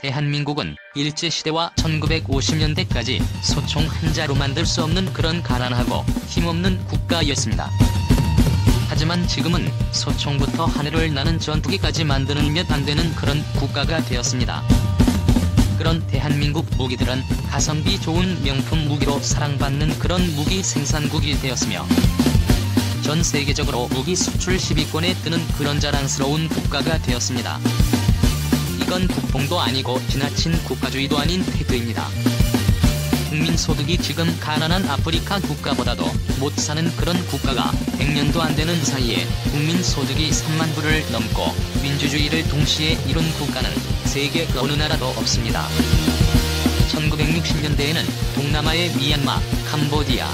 대한민국은 일제시대와 1950년대까지 소총 한 자루 만들 수 없는 그런 가난하고 힘없는 국가였습니다. 하지만 지금은 소총부터 하늘을 나는 전투기까지 만드는 몇 안 되는 그런 국가가 되었습니다. 그런 대한민국 무기들은 가성비 좋은 명품 무기로 사랑받는 그런 무기 생산국이 되었으며 전 세계적으로 무기 수출 10위권에 뜨는 그런 자랑스러운 국가가 되었습니다. 이건 국뽕도 아니고 지나친 국가주의도 아닌 태도입니다. 국민소득이 지금 가난한 아프리카 국가보다도 못 사는 그런 국가가 100년도 안 되는 사이에 국민소득이 3만 불을 넘고 민주주의를 동시에 이룬 국가는 세계 그 어느 나라도 없습니다. 1960년대에는 동남아의 미얀마, 캄보디아,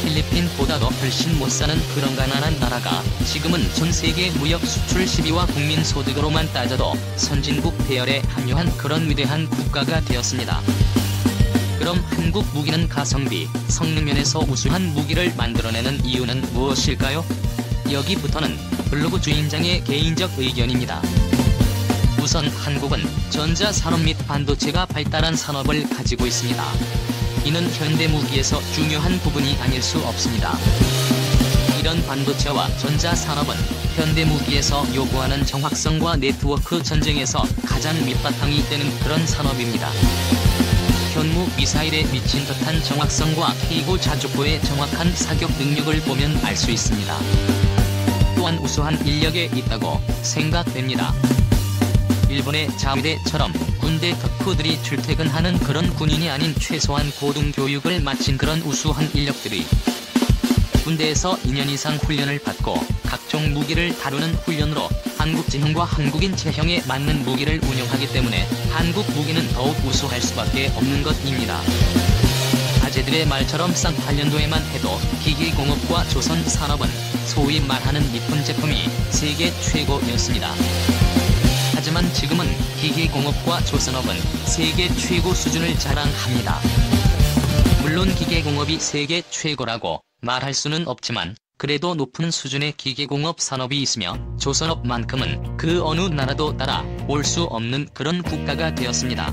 필리핀보다도 훨씬 못 사는 그런 가난한 나라가 지금은 전 세계 무역 수출 10위와 국민소득으로만 따져도 선진국 배열에 합류한 그런 위대한 국가가 되었습니다. 그럼 한국 무기는 가성비, 성능면에서 우수한 무기를 만들어내는 이유는 무엇일까요? 여기부터는 블로그 주인장의 개인적 의견입니다. 우선 한국은 전자산업 및 반도체가 발달한 산업을 가지고 있습니다. 이는 현대무기에서 중요한 부분이 아닐 수 없습니다. 이런 반도체와 전자산업은 현대무기에서 요구하는 정확성과 네트워크 전쟁에서 가장 밑바탕이 되는 그런 산업입니다. 현무 미사일에 미친 듯한 정확성과 K9 자주포의 정확한 사격 능력을 보면 알 수 있습니다. 또한 우수한 인력에 있다고 생각됩니다. 일본의 자위대처럼 군대 덕후들이 출퇴근하는 그런 군인이 아닌 최소한 고등교육을 마친 그런 우수한 인력들이 군대에서 2년 이상 훈련을 받고 각종 무기를 다루는 훈련으로 한국 지형과 한국인 체형에 맞는 무기를 운용하기 때문에 한국 무기는 더욱 우수할 수밖에 없는 것입니다. 아재들의 말처럼 쌍팔년도에만 해도 기계공업과 조선산업은 소위 말하는 이쁜 제품이 세계 최고였습니다. 하지만 지금은 기계공업과 조선업은 세계 최고 수준을 자랑합니다. 물론 기계공업이 세계 최고라고 말할 수는 없지만 그래도 높은 수준의 기계공업 산업이 있으며 조선업만큼은 그 어느 나라도 따라 올 수 없는 그런 국가가 되었습니다.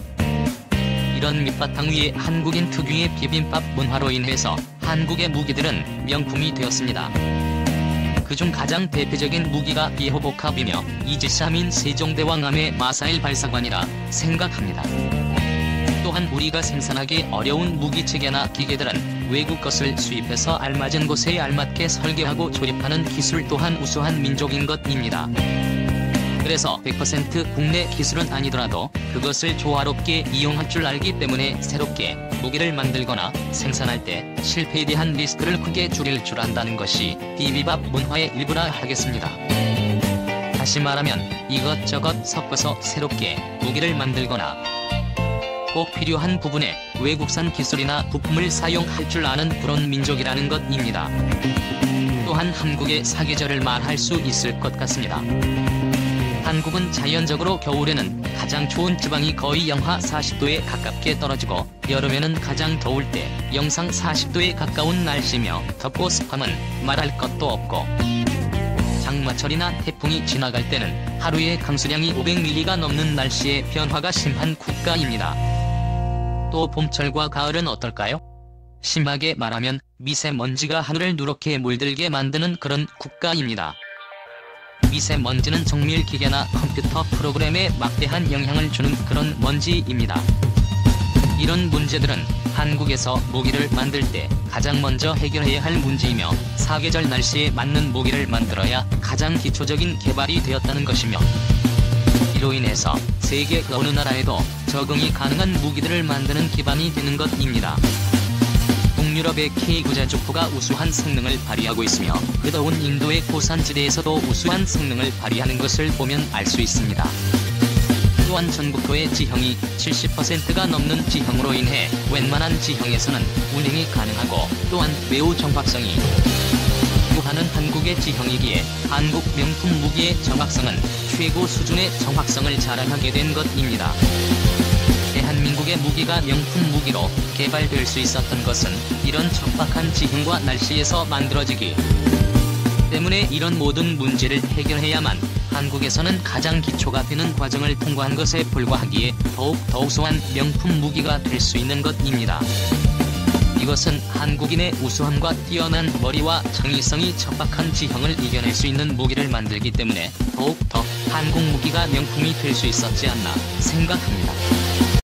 이런 밑바탕 위에 한국인 특유의 비빔밥 문화로 인해서 한국의 무기들은 명품이 되었습니다. 그중 가장 대표적인 무기가 비호복합이며 이지삼인 세종대왕함의 마사일 발사관이라 생각합니다. 또한 우리가 생산하기 어려운 무기체계나 기계들은 외국 것을 수입해서 알맞은 곳에 알맞게 설계하고 조립하는 기술 또한 우수한 민족인 것입니다. 그래서 100% 국내 기술은 아니더라도 그것을 조화롭게 이용할 줄 알기 때문에 새롭게 무기를 만들거나 생산할 때 실패에 대한 리스크를 크게 줄일 줄 안다는 것이 비비밥 문화의 일부라 하겠습니다. 다시 말하면 이것저것 섞어서 새롭게 무기를 만들거나 꼭 필요한 부분에 외국산 기술이나 부품을 사용할 줄 아는 그런 민족이라는 것입니다. 또한 한국의 사계절을 말할 수 있을 것 같습니다. 한국은 자연적으로 겨울에는 가장 추운 지방이 거의 영하 40도에 가깝게 떨어지고 여름에는 가장 더울 때 영상 40도에 가까운 날씨며 덥고 습함은 말할 것도 없고 장마철이나 태풍이 지나갈 때는 하루에 강수량이 500mm가 넘는 날씨의 변화가 심한 국가입니다. 또 봄철과 가을은 어떨까요? 심하게 말하면 미세먼지가 하늘을 누렇게 물들게 만드는 그런 국가입니다. 미세먼지는 정밀 기계나 컴퓨터 프로그램에 막대한 영향을 주는 그런 먼지입니다. 이런 문제들은 한국에서 무기를 만들 때 가장 먼저 해결해야 할 문제이며 사계절 날씨에 맞는 무기를 만들어야 가장 기초적인 개발이 되었다는 것이며 이로 인해서 세계 그 어느 나라에도 적응이 가능한 무기들을 만드는 기반이 되는 것입니다. 동유럽의 K9 자주포가 우수한 성능을 발휘하고 있으며 그 더운 인도의 고산지대에서도 우수한 성능을 발휘하는 것을 보면 알 수 있습니다. 또한 전국토의 지형이 70%가 넘는 지형으로 인해 웬만한 지형에서는 운행이 가능하고 또한 매우 정확성이 요하는 한국의 지형이기에 한국 명품 무기의 정확성은 최고 수준의 정확성을 자랑하게 된 것입니다. 대한민국의 무기가 명품 무기로 개발될 수 있었던 것은 이런 척박한 지형과 날씨에서 만들어지기 때문에 이런 모든 문제를 해결해야만 한국에서는 가장 기초가 되는 과정을 통과한 것에 불과하기에 더욱 우수한 명품 무기가 될 수 있는 것입니다. 이것은 한국인의 우수함과 뛰어난 머리와 창의성이 척박한 지형을 이겨낼 수 있는 무기를 만들기 때문에 더욱 더 한국 무기가 명품이 될 수 있었지 않나 생각합니다.